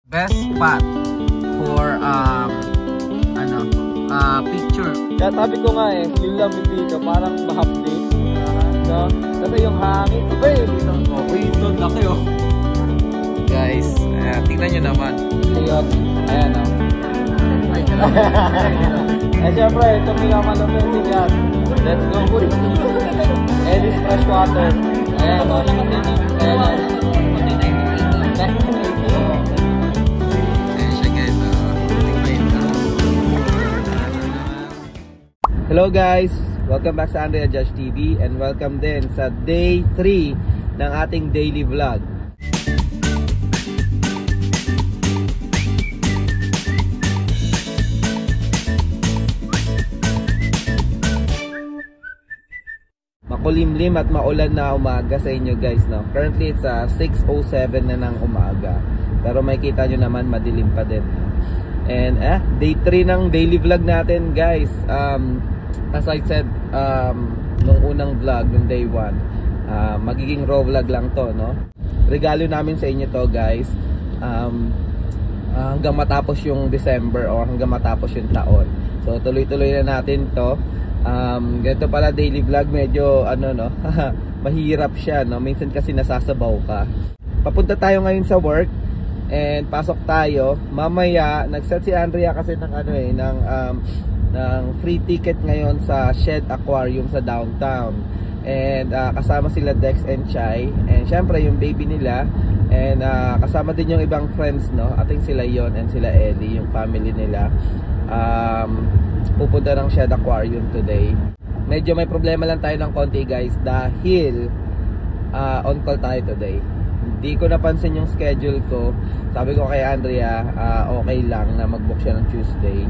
Best spot for picture. Kaya sabi ko nga yung lamig dito parang mahapdi. No? Kasi yung hangin, iba dito. Dito laki Guys, tingnan nyo naman. Ayun, ayan o. Siyempre, ito pinakamalupit yan. Let's go boys. Elis fresh water. Ayan o. Hello guys! Welcome back sa Andrea Judge TV and welcome din sa day 3 ng ating daily vlog. Makulimlim at maulan na umaga sa inyo guys, no? Currently it's 6:07 na ng umaga. Pero makikita nyo naman madilim pa din. And day 3 ng daily vlog natin guys. As I said nung unang vlog, nung day 1, magiging raw vlog lang to, no? Regalo namin sa inyo to guys, hanggang matapos yung December o hanggang matapos yung taon. So tuloy-tuloy na natin to. Ganito pala daily vlog, medyo no mahirap siya, no? Minsan kasi nasasabaw ka. Papunta tayo ngayon sa work and pasok tayo. Mamaya nag-set si Andrea kasi ng ng free ticket ngayon sa Shed Aquarium sa downtown. And kasama sila Dex and Chai. And syempre yung baby nila. And kasama din yung ibang friends, no? I think sila Yon and sila Ellie, yung family nila. Pupunta ng Shed Aquarium today. Medyo may problema lang tayo ng konti guys, dahil on call tayo today. Hindi ko napansin yung schedule ko. Sabi ko kay Andrea, okay lang na mag-book siya ng Tuesday.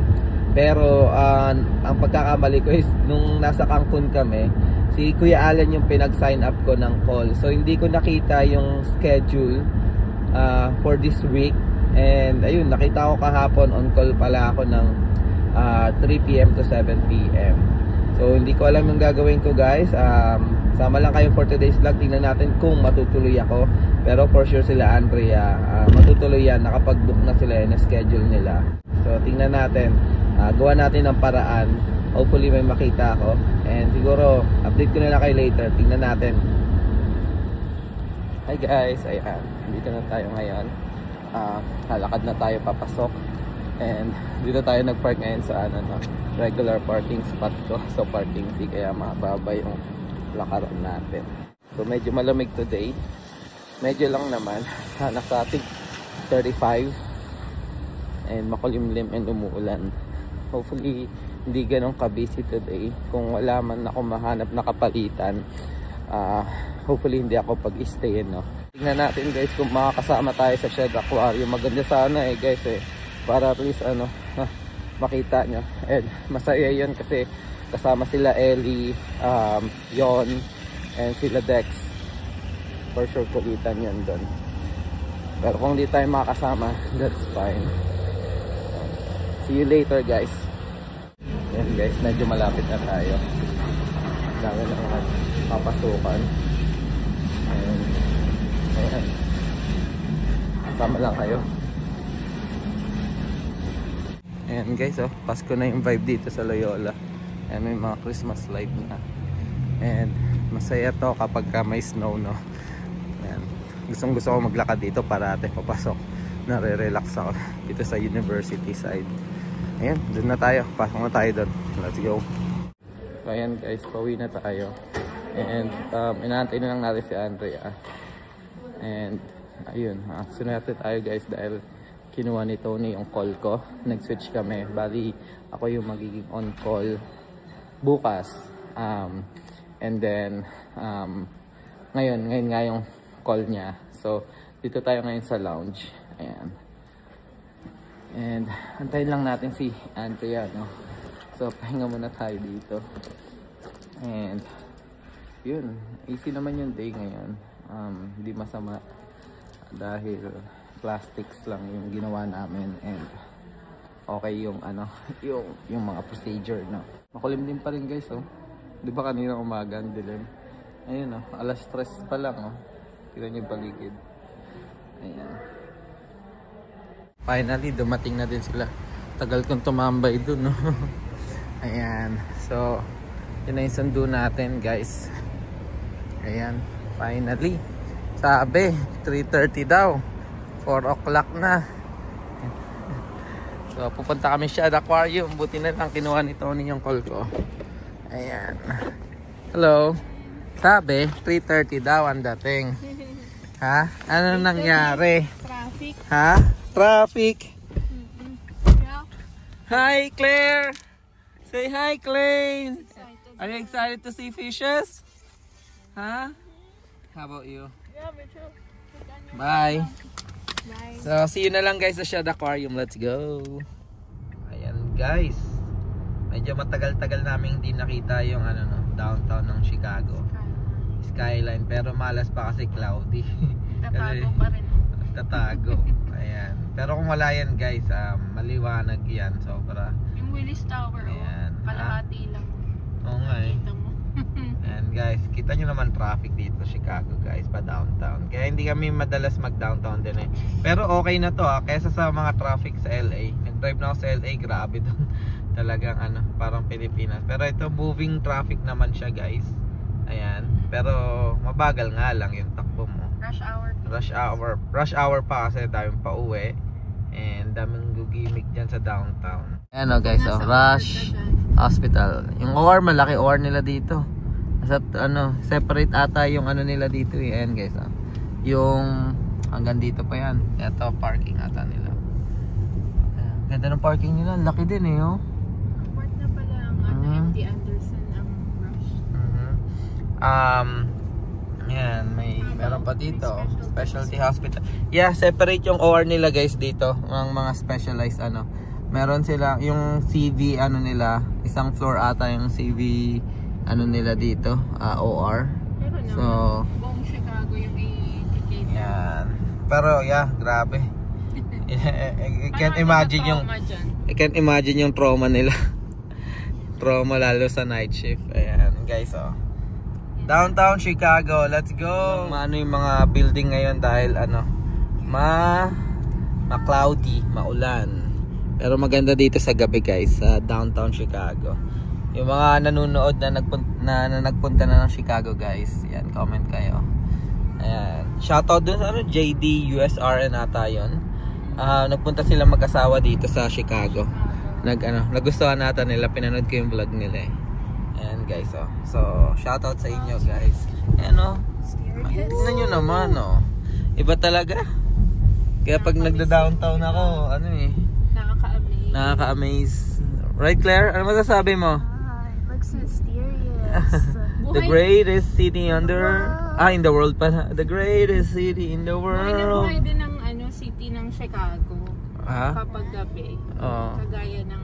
Pero ang pagkakamali ko is nung nasa Cancun kami, si Kuya Alan yung pinag-sign up ko ng call. So hindi ko nakita yung schedule for this week. And ayun, nakita ko kahapon on call pala ako ng 3 PM to 7 PM. So hindi ko alam yung gagawin ko guys. Sama lang kayo for today's vlog. Tingnan natin kung matutuloy ako. Pero for sure sila Andrea, matutuloy yan. Nakapag-book na sila yung schedule nila. So tingnan natin, gawa natin ng paraan. Hopefully may makita ako. And siguro update ko na lang kayo later. Tingnan natin. Hi guys, ayan, dito na tayo ngayon. Halakad na tayo papasok. And dito tayo nag-park ngayon sa regular parking spot ko. So parking C, kaya mababa yung lakaran natin. So medyo malamig today. Medyo lang naman. Nasa ating 35. And makulimlim and umuulan. Hopefully hindi ganun ka-busy today. Kung wala man ako mahanap na kapalitan, hopefully hindi ako pag-stay, no? Tingnan natin guys kung makakasama tayo sa Shed Aquarium. Maganda sana guys para at least makita nyo. And masaya yun kasi kasama sila Ellie, Yon, and sila Dex. For sure kulitan yun doon. Pero kung di tayo makakasama, that's fine. See you later guys. Yan guys, medyo malapit na tayo. Dami na mga papasukan. And ayan, kasama lang kayo. Ayan guys, Pasko na yung vibe dito sa Loyola. Ayan, may mga Christmas light na. And masaya to kapag may snow, no? Ayan, gustong gusto ko maglakad dito para papasok. Nare-relax ako dito sa university side. Ayan, dun na tayo. Pasok na tayo dun. Let's go. So ayan guys, pauwi na tayo. And inaantay na lang natin si Andrea. And ayun, sunod tayo guys dahil kinuha ni Tony yung call ko. Nag-switch kami. Bali, ako yung magiging on call bukas. And then ngayon nga yung call niya. So dito tayo ngayon sa lounge. Ayan. And antayin lang natin si Andrea, no? So pahinga muna tayo dito. And yun, easy naman yung day ngayon. Hindi masama dahil plastics lang yung ginawa namin. And okay yung yung mga procedure, no? Makulimlim pa rin guys, di ba kanina umaga ang dilim? Ayun, alas 3 pa lang, tignan nyo yung paligid. Ayan. finally dumating na din sila. Tagal kong tumambay dun, no? Ayan. So, yun na yung sundo natin, guys. Ayan. Finally. Sabi, 3:30 daw. 4 o'clock na. So, pupunta kami siya at aquarium. Buti na lang kinuha ni Tony yung call ko. Ayan. Hello. Sabi, 3:30 daw ang dating. Ha? Ano nangyari? Traffic. Ha? Traffic. Yeah. Hi, Claire. Say hi, Claire. Excited. Are you excited to see fishes? Huh? How about you? Yeah, me too. Bye. Bye. So, see you na lang guys sa Shad Aquarium. Let's go. Ayan guys. Medyo matagal-tagal namin hindi nakita yung ano no, downtown ng Chicago. Skyline. Pero malas pa kasi cloudy. Tatago pa rin. Tatago. Ayan. Pero kung wala yan guys, maliwanag yan. Sobra. Yung Willis Tower, Ayan. kalahati lang. Oo nga eh. Kita mo. Ayan guys, kita nyo naman traffic dito sa Chicago guys, pa downtown. Kaya hindi kami madalas mag downtown din eh. Pero okay na to kesa sa mga traffic sa LA. Nag-drive na ako sa LA, grabe doon. Talagang ano, parang Pilipinas. Pero ito moving traffic naman siya guys. Ayan, pero mabagal nga lang yung takbo mo. Rush hour pa kasi daming pa uwi. And daming gugimik dyan sa downtown. Ayan guys, Rush Hospital. Yung OR, malaki OR nila dito. Sa ano, separate ata yung ano nila dito eh. Ayan guys, yung hanggang dito pa yan. Ito parking ata nila. Ayan, ganda ng parking nila, laki din eh Part na pala ang MD Anderson ang Rush. Yan, meron pa dito, specialty hospital. Yeah, separate yung OR nila guys dito, ang mga specialized ano. Meron sila yung CV ano nila, isang floor ata yung CV ano nila dito, OR. Pero naman, So, buong Chicago yung i-indicate. yan. Pero yeah, grabe. I can't imagine yung trauma nila. Trauma lalo sa night shift. Ayan, guys, Downtown Chicago, let's go. Ano yung mga building ngayon dahil ano, ma-cloudy, maulan. Pero maganda dito sa gabi guys, sa downtown Chicago. Yung mga nanonood na nagpunta na ng Chicago guys, yan, comment kayo. Ayan, shoutout dun sa ano, JD USRN ata yun. Nagpunta sila mag-asawa dito sa Chicago. Nagustuhan nata nila, pinanood ko yung vlog nila eh. Ayan guys, so shoutout sa inyo guys. Ayan tignan nyo naman iba talaga. Kaya pag nagda-downtown ako, ano eh, nakaka-amaze. Right Claire? Ano masasabi mo? It looks mysterious. The greatest city in the world pa. The greatest city in the Buhay na world. buhay din ng city ng Chicago. Kapag gabi. Kagaya ng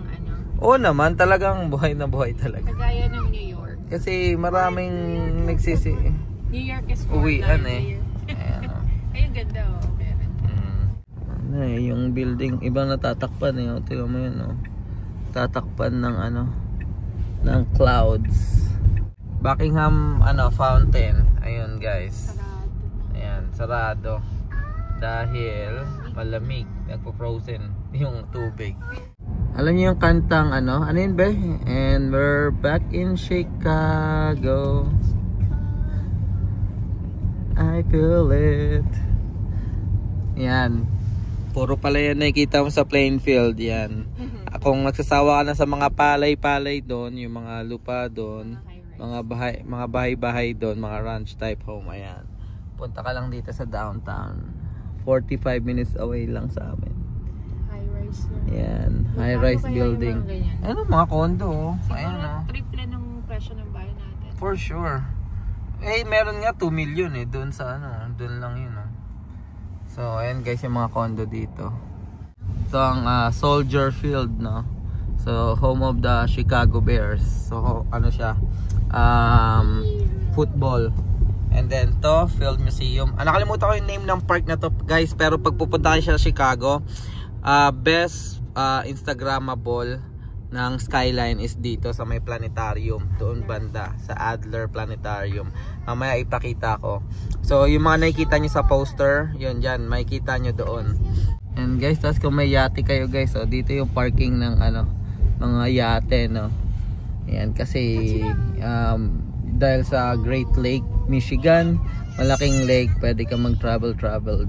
Oo naman, talagang buhay na buhay talaga. Kagaya ng New York. Kasi maraming New York is more uwian lively. Ayan Ay, ganda meron. yung building, ibang natatakpan tingnan mo yun tatakpan ng ng clouds. Buckingham Fountain. Ayun guys. Ayan, sarado. Dahil malamig, nagpo-frozen yung tubig. Alam niyo yung kantang ano yun be? And we're back in Chicago. I feel it. Yan. Puro pala yan nakikita mo sa Plainfield. Yan. Kung nagsasawa ka na sa mga palay-palay doon, yung mga lupa doon, mga bahay-bahay doon, mga ranch type home, ayan. Punta ka lang dito sa downtown. 45 minutes away lang sa amin. High-rise na. Ayan, high-rise building. Ano, mga condo. Siguro triple ng presyo ng bahay natin. For sure. Meron nga 2 million doon sa doon lang yun. So, ayan guys yung mga condo dito. Ito ang Soldier Field, So, home of the Chicago Bears. So, ano siya? Football. And then to, Field Museum. Nakalimutan ko yung name ng park na to guys. Pero pag pupunta kayo sa Chicago, best Instagrammable ng skyline is dito sa may planetarium. Doon banda, sa Adler Planetarium. Mamaya ipakita ko. So yung mga nakikita nyo sa poster, yun dyan, makikita nyo doon. And guys, tapos kung may yate kayo guys, so dito yung parking ng ano, mga yate, no. Ayan, kasi dahil sa Great Lake, Michigan, malaking lake, pwede ka mag-travel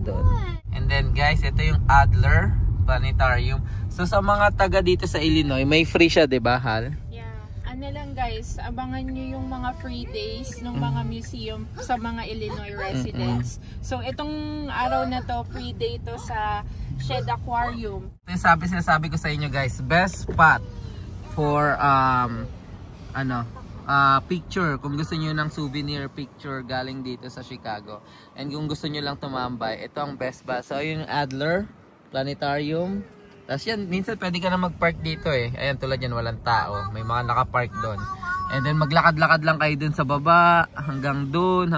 doon. And then guys, ito yung Adler Planetarium. So sa mga taga dito sa Illinois, may free siya, 'di ba, Hal? Yeah. Ano lang guys, abangan nyo yung mga free days ng mga museum sa mga Illinois residents. So itong araw na to, free day to sa Shed Aquarium. Sinasabi ko sa inyo guys, best spot for picture, kung gusto niyo ng souvenir picture galing dito sa Chicago. And kung gusto niyo lang tumambay, ito ang best spot. So yung Adler Planetarium. Tapos yan, minsan pwede ka na mag-park dito eh. Ayan, tulad yan, walang tao. May mga naka-park doon. And then maglakad-lakad lang kayo dun sa baba, hanggang dun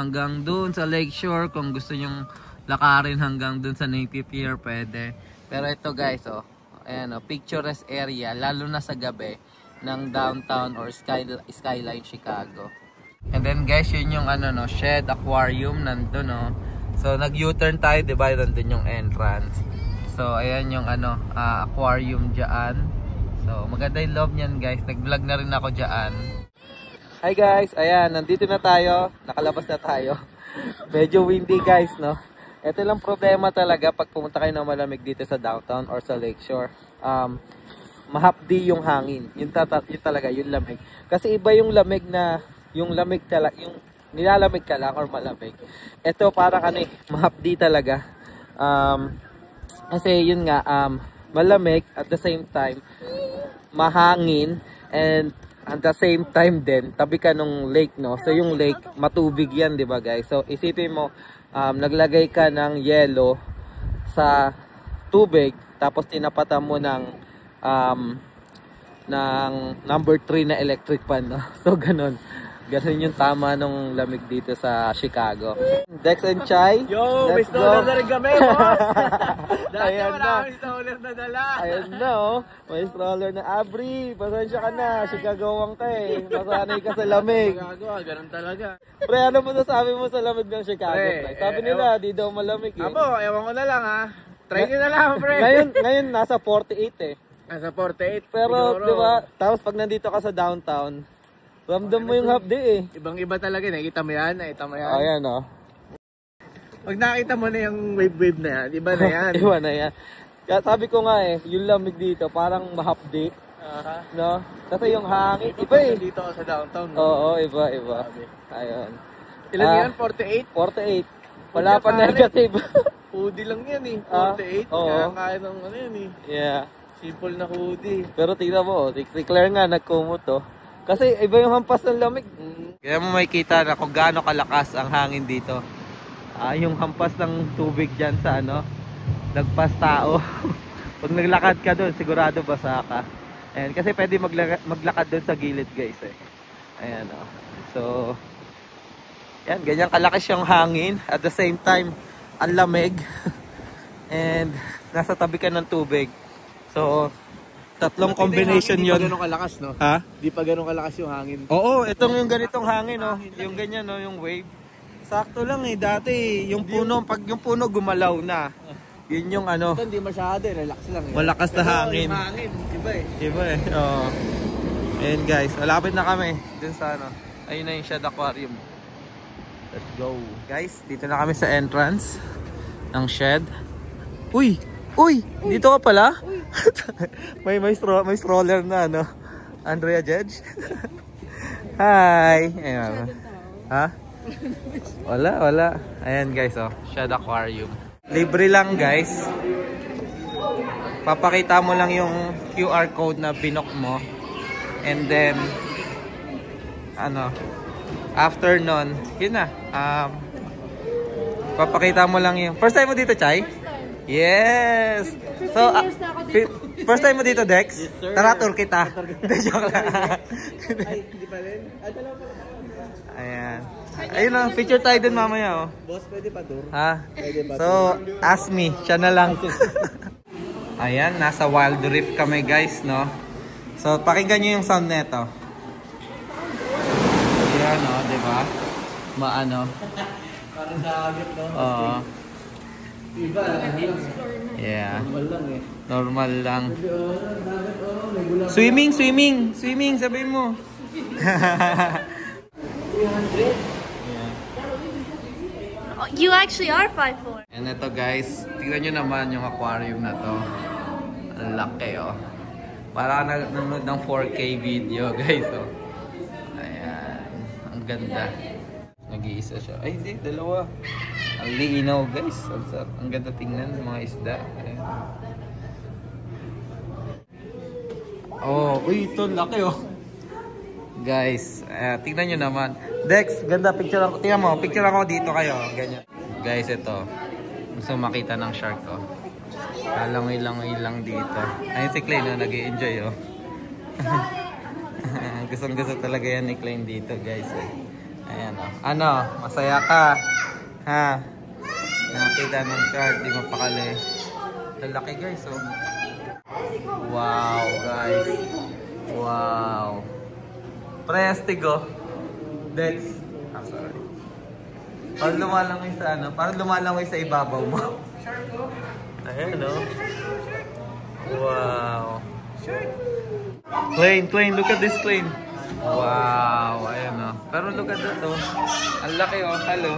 sa Lakeshore. Kung gusto nyong lakarin hanggang dun sa Navy Pier, pwede. Pero ito guys, oh, ayan, oh, picturesque area, lalo na sa gabi, ng downtown or skyline Chicago. And then guys, yun yung ano, no, Shed Aquarium nandun, no. So nag U-turn tayo, diba? Nandun yung entrance. So ayan yung ano, aquarium diyan. So maganda yung loob niyan guys. Nag-vlog na rin ako diyan. Hi guys, ayan, nandito na tayo. Nakalabas na tayo. Medyo windy guys, no. Ito lang problema talaga pag pumunta kayo ng malamig dito sa downtown or sa Lakeshore. Mahapdi yung hangin. Yun talaga, yung lamig. Kasi iba yung lamig na, yung lamig talaga, yung nilalamig ka lang or malamig. Ito para mahapdi talaga. Kasi yun nga, malamig at the same time, mahangin, and at the same time din, tabi ka nung lake, no? So yung lake, matubig yan, di ba guys? So isipin mo, naglagay ka ng yelo sa tubig, tapos tinapatan mo ng number 3 na electric fan, no? So ganun. Ganun yung tama nung lamig dito sa Chicago. Dex and Chai, Yo, may let's stroller go. na rin kami, boss! Dati Ayan maraming stroller na dala. Ayun na, oh. May stroller na. Abri, pasensya ka na. Chicagawang ka eh. Masanay ka sa lamig. Magagawa, ganun talaga. Pre, ano mo sasabi mo sa lamig ng Chicago? Pre, Pre? Sabi nila, di daw malamig eh. Abo, ewan ko na lang ha. Try nyo na lang, pre. Ngayon nasa 48 eh. Nasa 48. Pero, siguro. di ba, tapos pag nandito ka sa downtown, ramdam mo yung hapdi eh. Ibang-iba talaga. Nakita mo yan? Nakita mo yan? Ayan, oh. Pag nakita mo na yung wave na yan, iba na yan. Iba na yan. Kaya sabi ko nga eh, yung lamig dito, parang mahapdi. No? Kasi yung hangin, iba eh. Dito ako sa downtown. No? Oo, iba. Ayun. Ilan yan? 48? 48. Wala pa negative. Hoodie lang yan eh. 48. Oo. Kaya kaya ng ano yan eh. Yeah. Simple na hoodie. Pero tingnan mo, si Claire nga nagkumot oh. Kasi iba yung hampas ng lamig. Kaya mo makikita na kung gaano kalakas ang hangin dito. Yung hampas ng tubig dyan sa ano, lagpas tao. Pag naglakad ka doon, sigurado basa ka. Ayan, kasi pwede maglakad doon sa gilid guys eh. Ayan oh. So, yan, ganyan kalakas yung hangin. At the same time, ang lamig. And nasa tabi ka ng tubig. So, tatlong combination yun. Di pa ganun kalakas, no? Ha? Di pa ganun kalakas yung hangin. Oo, itong yung ganitong hangin, no? Yung ganyan, no? Yung wave. Sakto lang eh. Dati, yung puno, pag yung puno gumalaw na. Yun yung ano. Ito hindi masyado, relax lang. Malakas na hangin. Yung hangin, iba eh. Iba eh. Oo. Ayan guys, malapit na kami. Dun sa ano. Ayun na yung Shed Aquarium. Let's go. Guys, dito na kami sa entrance ng shed. Uy! Dito ka pala? may stroller na, no? Andrea Judge. Hi. Ayan. Ha? Wala. Ayan guys, oh. Shed Aquarium. Libre lang guys. Papakita mo lang yung QR code na pinok mo. And then ano, after nun, yun na. Papakita mo lang yung first time mo dito, Chay? Yes! So, first time mo dito, Dex? Yes, sir. Tara, tour kita. Joke lang. Ay, hindi pa rin? Dalawa pa. Ayan. Ayun lang, picture tayo dun mamaya, oh. Boss, pwede pa tour? Ha? Pwede pa So, ask me. Siya na lang. Ayan, nasa Wild Rift kami, guys, no? So, pakinggan nyo yung sound neto. Ayan, oh, diba? Maano? Parang sa agit, no? Oo. Iba, Yeah. Normal lang eh. Normal lang. May gulab. Swimming, swimming, swimming, sabihin mo. 300. Yeah. You actually are 5'4". And ito guys, tingnan nyo naman yung aquarium na to. Ang laki oh. Para ka nanonood ng 4K video guys oh. Ayan. Ang ganda. Nag-iisa siya. Ay hindi, dalawa. Ang liinaw guys. Ang ganda tingnan ng mga isda. Ayan. Oh, uy, ito laki oh. Guys, tingnan nyo naman. Dex, ganda picture ako. Tingnan mo, picture ako dito kayo. Ganyan. Guys, ito. Gusto makita ng shark ko. Kalangoy-langoy lang dito. Ayun si Clay, no? Nag-i-enjoy, oh. Gustong-gusto talaga yan ni Clay dito, guys. Eh. Ayan, oh. Ano? Masaya ka? Ha? Nakita ng shark, di mapakali. Lalaki, guys, oh. Wow, guys. Wow. Prestigo. Dex. I'm sorry. Parang lumalangoy sa ano? Parang lumalangoy sa ibabaw mo. Ayan, no? Wow. Plane. Look at this plane. Wow. Ayan, no? Pero look at that, oh. Ang laki, oh. Hello.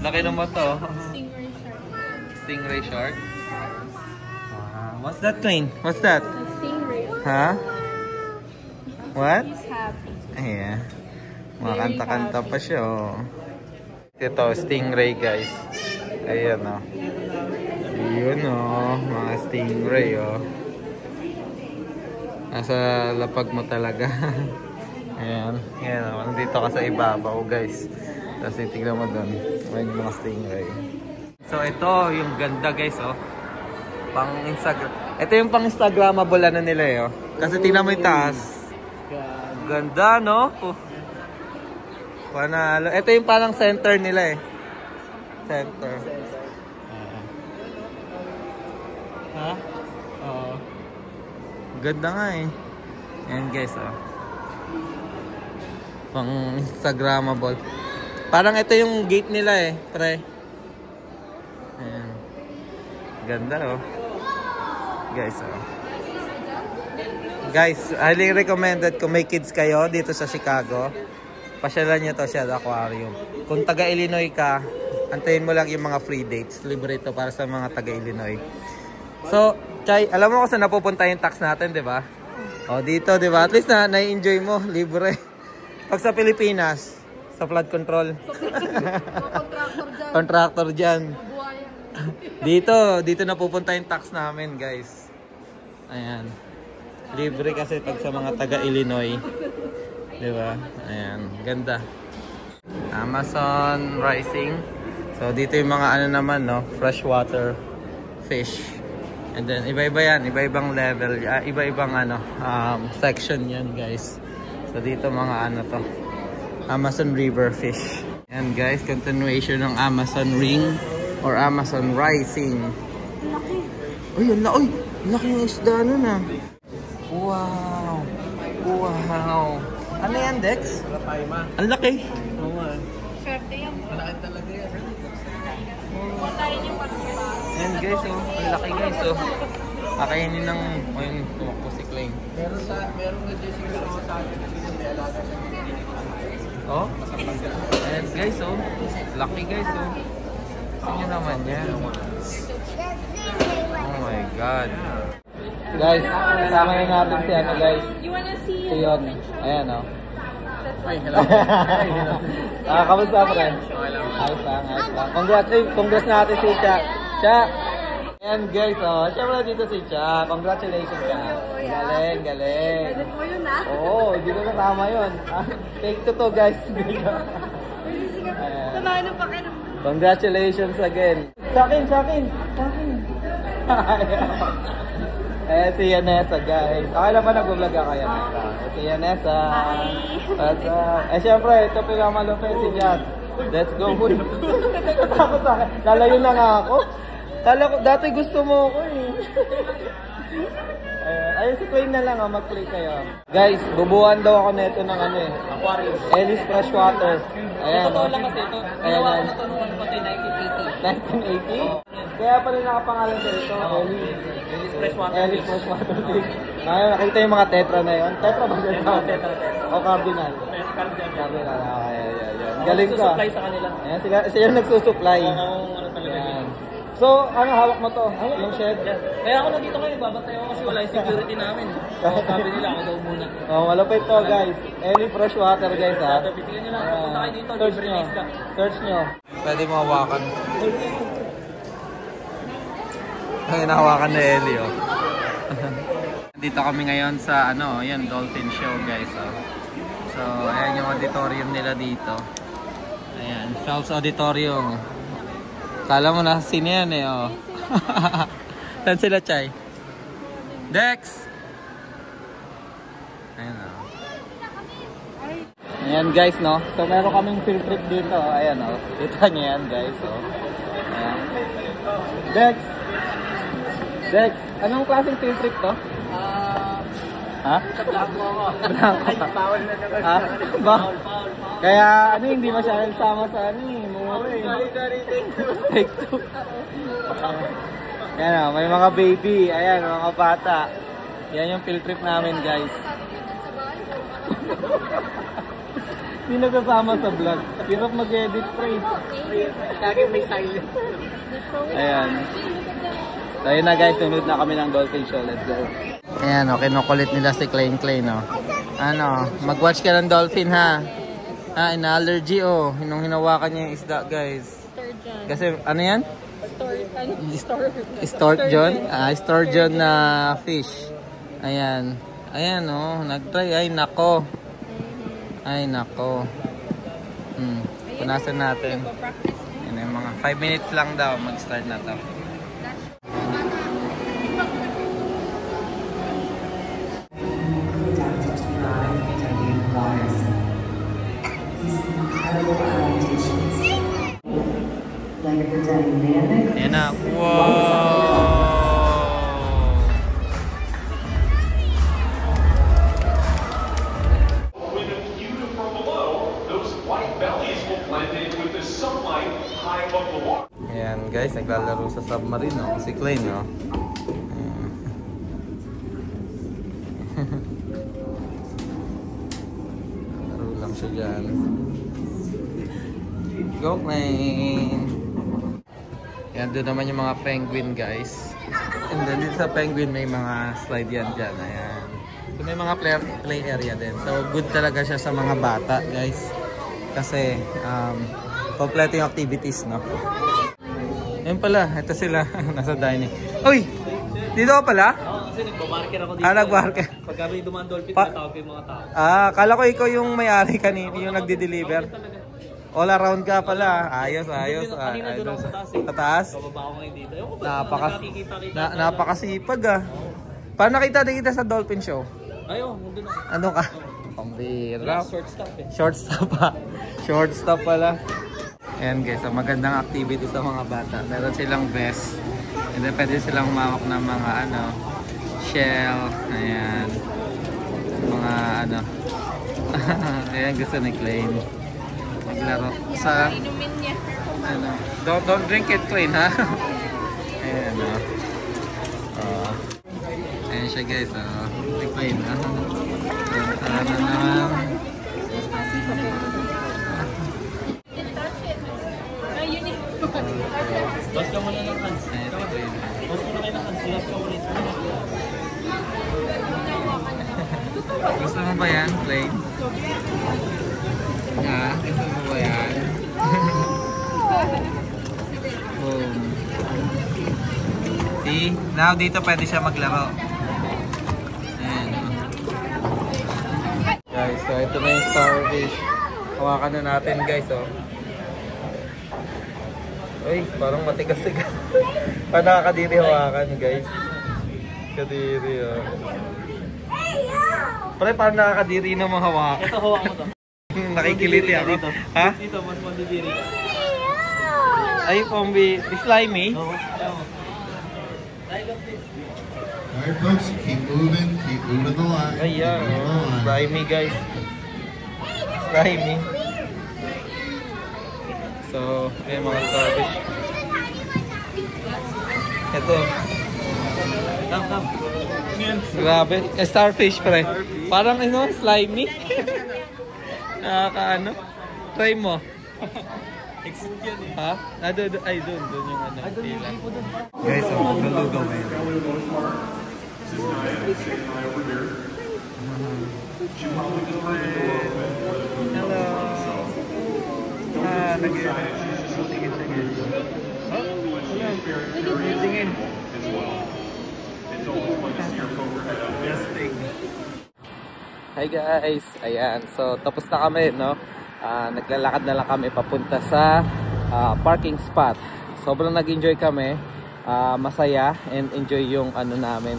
Laki naman to. Stingray shark. Stingray shark. Wow. What's that plane? What's that? Stingray. Huh? What? He's happy. Ayan. Makanta-kanta pa siya, oh. Ito, stingray, guys. Ayan, oh. Yun, oh. Mga stingray, oh. Nasa lapag mo talaga. Ayan. Ayan, oh. Nandito ka sa ibabaw, guys. Tapos titignan mo doon. Ayan yung mga stingray. So, ito, yung ganda, guys, oh. Pang-Instagram. Ito yung pang-Instagramable na nila, eh, oh. Kasi tingnan mo yung taas. Ganda, no? Panalo. Ito yung parang center nila eh. Center. Ha? Oo. Ganda nga eh. Ayan guys, oh. Pang Instagramable. Parang ito yung gate nila eh, pre. Ayan. Ganda, oh. Guys, oh. Guys, highly recommended kung may kids kayo dito sa Chicago. Pasyalan nyo to siya, aquarium. Kung taga-Illinois ka, antayin mo lang yung mga free dates. Libre ito para sa mga taga-Illinois. So, Chay, alam mo kung saan napupunta yung tax natin, di ba? O, dito, di ba? At least na-enjoy mo, libre. Pag sa Pilipinas, sa flood control. Contractor dyan. Dito napupunta yung tax namin, guys. Ayan. Libre kasi pag sa mga taga-Illinois. Diba? Ayan. Ganda. Amazon Rising. So, dito yung mga ano naman, no? Freshwater fish. And then, iba-iba yan. Iba-ibang level. Iba-ibang ano, section yan, guys. So, dito mga ano to. Amazon River fish. And guys, continuation ng Amazon Ring or Amazon Rising. Laki. Uy, ang laki. Laki yung isda nun, ah. Wow! Wow! Ano yan, Dex? Paima. Ang laki! Oo nga. Swerte yan. Malaki talaga yan. Puntahin yung pagkiba. Ayan guys, oh. Ang laki guys, oh. Kakainin ng... Ayun, tumakbo si Klein. Meron nga Jessica sa akin kasi may alaga siya. Oh? Ayan guys, oh. Laki guys, oh. Saan nyo naman yan? Oh my God. Guys, kasama na natin si ano guys. You wanna see? Si Yon. Ayan, oh. Ay, hello. Kamusta, friend? Ayos lang. Congrats natin si Cha. Cha! Ayan guys, oh. Siyempre dito si Cha. Congratulations ka. Galing. Edit mo yun, ah. Oo, hindi ko kasama yun. Take to guys. Samahan pa kayo. Congratulations again. Sa akin. Si Yanessa guys. Okay lang ba nag-vlog ako Yanessa? Si Yanessa. What's up? Siyempre, ito pinakamalupit si Jack. Let's go. Takot sa akin. Lalayo na nga ako. Kala ko, dati gusto mo ako eh. Ayun si Queen na lang, mag-play kayo. Guys, bubuhan daw ako neto ng ano eh. Aquarium. Ellis Freshwater. Ayan. Totoo lang kasi ito. Ginawa ko na ito nung 1980. 1980? Kaya pala nakapangalan sa ito, Ellis Freshwater Ellis Freshwater Drink. Ngayon, nakita yung mga tetra na yun. Tetra ba yun? Tetra. O Cardinal? Cardinal. Ayan. Galing ka. Supply sa kanila. Ayan, siya yung nagsusupply. Ano talaga yun. So, ano hawak mo to? Yung shed? Kaya ako nandito kayo, babantay ako kasi wala yung security namin. So, sabi nila ako daw muna. Oh, malapit to guys. Ellis Freshwater guys ha. Bitigan nyo lang, punta kayo dito, Search libre nyo. na isda. Search nyo. Pwede mo hawakan. Ang hinahawakan na Ellie oh. Dito kami ngayon sa yan Dolphin Show guys oh. So, ayan yung auditorium nila dito. Ayan, Phelps Auditorium. Kala mo na sino yan eh oh. Saan sila Chay? Dex! Ayan oh. Ayan guys no. So meron kaming field trip dito. Ayan oh. Kita niyo yan guys oh. Ayan. Dex! Dex! Anong klaseng field trip to? Ha? Blanco ako. Blanco. Ay, bawal na naman. Ha? Foul. Kaya hindi masyadong sama sa mura eh. Sorry, Take two. Ayan o, may mga baby. Ayan, mga bata. Yan yung field trip namin guys. Hindi nagsasama sa vlog. Hirap mag-edit pre. Lagi may silent. Ayan. So yun na guys, sunod na kami ng Dolphin Show. Let's go. Ayan o, kinukulit nila si Klein Klein o. Ano, mag-watch ka ng dolphin ha. Ha, ina-allergy o. Nung hinawakan niya yung isda guys. Kasi ano yan? Sturgeon? Sturgeon na fish. Ayan. Ayan o, nag-try. Ay nako. Ay nako. Punasan natin. Yan yung mga 5 minutes lang daw mag-start na to. Ayan na. Wow! With a view from below, those white bellies will blend in with the sunlight high above the water. Ayan guys, naglalaro sa submarine no? Si Klein no? Laro lang siya dyan. Go Klein! Yan doon naman yung mga penguin guys. And then dito sa penguin may mga slide yan dyan. Ayan. So may mga play area din. So good talaga siya sa mga bata guys. Kasi kompleto yung activities no. Ayun pala, ito sila. Nasa dining. Uy! Dito ka pala? Oo, kasi nagbamarker ako dito. Nagmarker. Pag kami dumaan dolphin, tinatawag ko yung mga tao. Kala ko ikaw yung may-ari kanina, yung nagde-deliver. All around ka pala. Ayos. Kanina doon ako sa taas eh. Sa taas? Bababa ako ngayon dito. Ewan ko ba, nakikita-kita. Napakasipag ah. Paano nakita din kita sa Dolphin Show? Ayun, nandun ako. Ano ka? Pambira. Short stop eh. Short stop pa. Short stop pala. Ayan guys, magandang activity sa mga bata. Meron silang vest. And then pwede silang humawak ng mga shell. Ayan. Mga ayan gusto ni Klein. Maglaro. Sa Inumin niya. don't drink it Klein ha. Ayan ayan siya guys. Si Klein ha. Ano naman. Bas ka muna ng hands. Bas ka muna ng hands. Bas ka muna. Gusto mo ba yan, Klein? Ha? Gusto mo ba yan? Boom. See? Now dito pwede siya maglaro. Ayan. Guys, so ito na yung starfish. Hawakan na natin guys, oh. Uy, parang matigas-tigas. Paano nakakadiri hawakan guys? Kadiri, oh. Pre, parang nakakadiri na mahawakan. Ito, hawak mo to. Nakikiliti ako. Ha? Dito, mas mandidiri ka. Ay, Pombi. Slimy? Oo. Alright folks, keep moving the line. Ayan, Keep moving the line. slimy guys. Slimy. So, ayan mga starfish. Ito. Grabe. Starfish, pre. Parang ano, slimy. Nakakaano. Try mo. Ha? Ay, doon yung ano. Tila. Guys, nalugaw ngayon. Hello. Nag-tingin siya guys. Tingin. Hi guys. Ayan. So, tapos na kami, no? Naglalakad na lang kami papunta sa parking spot. Sobrang nag-enjoy kami. Masaya and enjoy yung ano namin.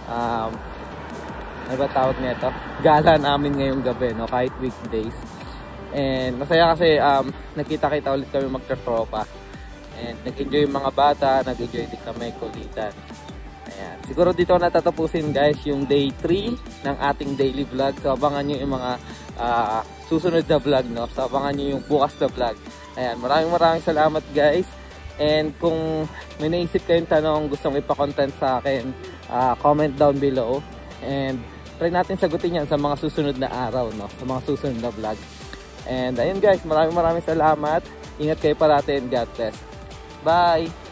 Ano ba tawag nito? Gala namin ngayong gabi, no? Kahit weekdays. And masaya kasi nakita-kita ulit kami magka-tropa. And nag-enjoy yung mga bata, nag-enjoy din kami kulitan. Ayan. Siguro dito natatapusin guys yung day 3 ng ating daily vlog. So abangan nyo yung mga susunod na vlog, no? So abangan nyo yung bukas na vlog. Ayan, maraming salamat guys. And kung may naisip kayong tanong, gustong ipa-content sa akin, comment down below. And try natin sagutin yan sa mga susunod na araw, no? Sa mga susunod na vlog. And ayun guys, maraming salamat. Ingat kayo parati and God bless. Bye!